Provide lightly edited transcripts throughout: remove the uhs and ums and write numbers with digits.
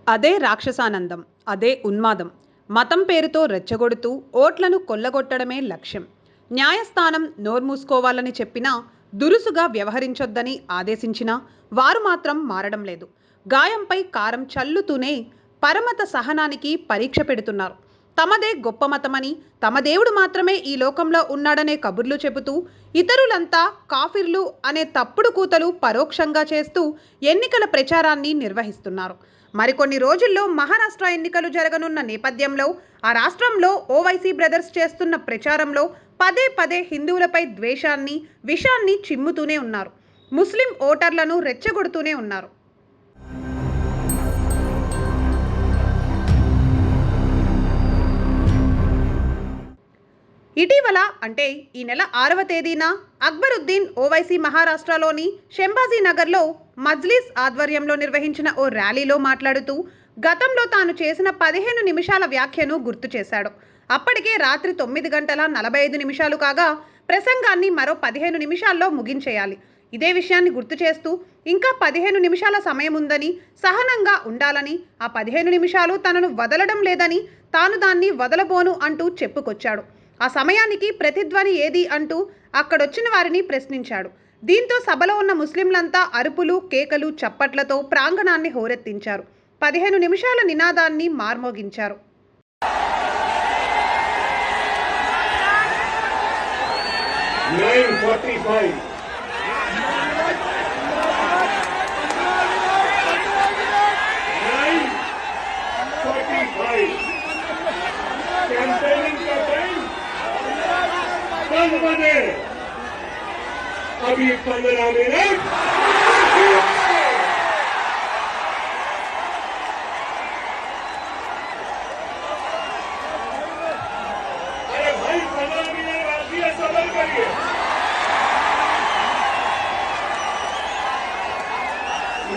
అదే రాక్షసానందం, అదే ఉన్మాదం. మతం పేరుతో రెచ్చగొడుతూ ఓట్లను కొల్లగొట్టడమే లక్ష్యం. న్యాయస్థానం నోర్మూసుకోవాలని చెప్పినా, దురుసుగా వ్యవహరించొద్దని ఆదేశించినా వారు మాత్రం మారడం లేదు. గాయంపై కారం చల్లుతూనే పరమత సహనానికి పరీక్ష పెడుతున్నారు. తమదే గొప్ప మతమని, తమ దేవుడు మాత్రమే ఈ లోకంలో ఉన్నాడనే కబుర్లు చెబుతూ ఇతరులంతా కాఫిర్లు అనే తప్పుడు కూతలు పరోక్షంగా చేస్తూ ఎన్నికల ప్రచారాన్ని నిర్వహిస్తున్నారు. మరికొన్ని రోజుల్లో మహారాష్ట్ర ఎన్నికలు జరగనున్న నేపథ్యంలో ఆ రాష్ట్రంలో ఓవైసీ బ్రదర్స్ చేస్తున్న ప్రచారంలో పదే పదే హిందువులపై ద్వేషాన్ని, విషాన్ని చిమ్ముతూనే ఉన్నారు. ముస్లిం ఓటర్లను రెచ్చగొడుతూనే ఉన్నారు. ఇటీవల అంటే ఈ నెల 6వ తేదీన అక్బరుద్దీన్ ఓవైసీ మహారాష్ట్రలోని షంభాజీ నగర్లో మజ్లిస్ ఆధ్వర్యంలో నిర్వహించిన ఓ ర్యాలీలో మాట్లాడుతూ గతంలో తాను చేసిన 15 నిమిషాల వ్యాఖ్యను గుర్తు చేశాడు. అప్పటికే రాత్రి 9 గంటల 45 నిమిషాలు కాగా ప్రసంగాన్ని మరో 15 నిమిషాల్లో ముగించేయాలి. ఇదే విషయాన్ని గుర్తు చేస్తూ ఇంకా 15 నిమిషాల సమయం ఉందని, సహనంగా ఉండాలని, ఆ 15 నిమిషాలు తనను వదలడం లేదని, తాను దాన్ని వదలబోను అంటూ చెప్పుకొచ్చాడు. ఆ సమయానికి ప్రతిధ్వని ఏది అంటూ అక్కడొచ్చిన వారిని ప్రశ్నించాడు. దీంతో సభలో ఉన్న ముస్లింలంతా అరుపులు, కేకలు, చప్పట్లతో ప్రాంగణాన్ని హోరెత్తించారు. 15 నిమిషాల నినాదాన్ని మార్మోగించారు. अभी 15 मिनट अरे भाई 15 मिनट बाकी है, सबर करिए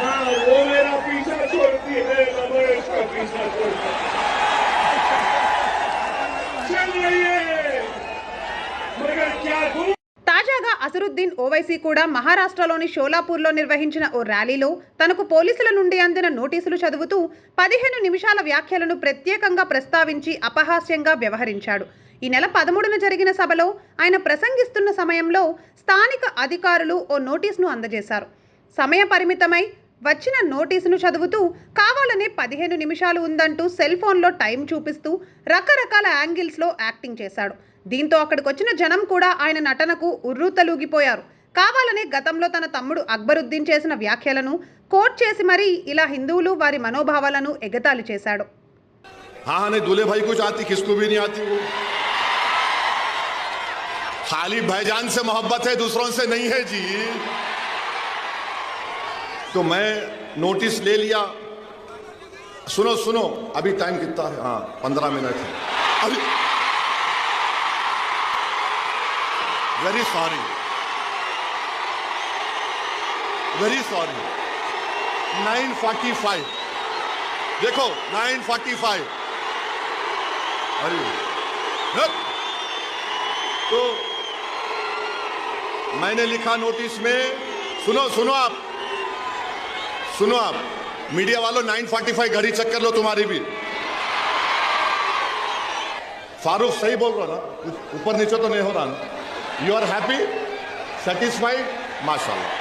ना। वो मेरा पीछा छोड़ती है ना मैं उसका पीछा छोड़ता चल रही है मगर क्या दूर। తాజాగా అసరుద్దీన్ ఓవైసీ కూడా మహారాష్ట్రలోని షోలాపూర్లో నిర్వహించిన ఓ ర్యాలీలో తనకు పోలీసుల నుండి అందిన నోటీసులు చదువుతూ 15 నిమిషాల వ్యాఖ్యలను ప్రత్యేకంగా ప్రస్తావించి అపహాస్యంగా వ్యవహరించాడు. ఈ నెల 13న జరిగిన సభలో ఆయన ప్రసంగిస్తున్న సమయంలో స్థానిక అధికారులు ఓ నోటీసును అందజేశారు. సమయ పరిమితమై వచ్చిన నోటీసును చదువుతూ కావాలనే 15 నిమిషాలు ఉందంటూ సెల్ ఫోన్లో టైం చూపిస్తూ రకరకాల యాంగిల్స్లో యాక్టింగ్ చేశాడు. దీంతో అక్కడికొచ్చిన జనం కూడా ఆయన నటనకు ఉర్రూతలూగిపోయారు. కావాలనే గతంలో తన తమ్ముడు అక్బరుద్దీన్ చేసిన వ్యాఖ్యలను కోట్ చేసి మరీ ఇలా హిందువులు వారి మనోభావాలను ఎగతాళి చేశాడు. दूल्हे भाई कुछ आती, किसको भी नहीं आती। वो खाली भाईजान से मोहब्बत है, दूसरों से नहीं है जी। तो मैं नोटिस ले लिया। सुनो सुनो, अभी टाइम कितना है? हाँ 15 मिनट है अभी। Very sorry, very sorry. 9:45 देखो 9:45। अरे तो मैंने लिखा नोटिस में, सुनो सुनो आप, सुनो आप मीडिया वालों, 9:45 घड़ी चेक कर लो तुम्हारी भी। फारूक सही बोल रहा ना, ऊपर नीचे तो नहीं हो रहा ना? यू आर हैप्पी, satisfied, माशाल्लाह।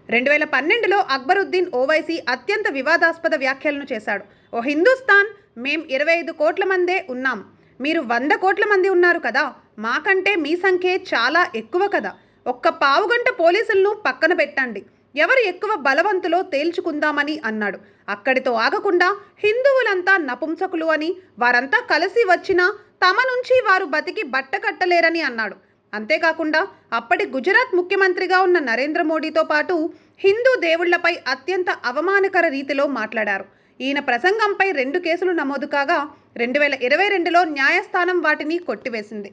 2012లో అక్బరుద్దీన్ ఓవైసీ అత్యంత వివాదాస్పద వ్యాఖ్యలను చేశాడు. ఓ హిందుస్థాన్, మేం 25 కోట్ల మందే ఉన్నాం, మీరు 100 కోట్ల మంది ఉన్నారు కదా, మాకంటే మీ సంఖ్యే చాలా ఎక్కువ కదా, ఒక్క పావుగంట పోలీసులను పక్కన పెట్టండి, ఎవరు ఎక్కువ బలవంతులో తేల్చుకుందామని అన్నాడు. అక్కడితో ఆగకుండా హిందువులంతా నపుంసకులు అని, వారంతా కలిసి వచ్చినా తమ నుంచి వారు బతికి బట్టకట్టలేరని అన్నాడు. అంతేకాకుండా అప్పటి గుజరాత్ ముఖ్యమంత్రిగా ఉన్న నరేంద్ర మోడీతో పాటు హిందూ దేవుళ్లపై అత్యంత అవమానకర రీతిలో మాట్లాడారు. ఈయన ప్రసంగంపై 2 కేసులు నమోదు కాగా 2022లో న్యాయస్థానం వాటిని కొట్టివేసింది.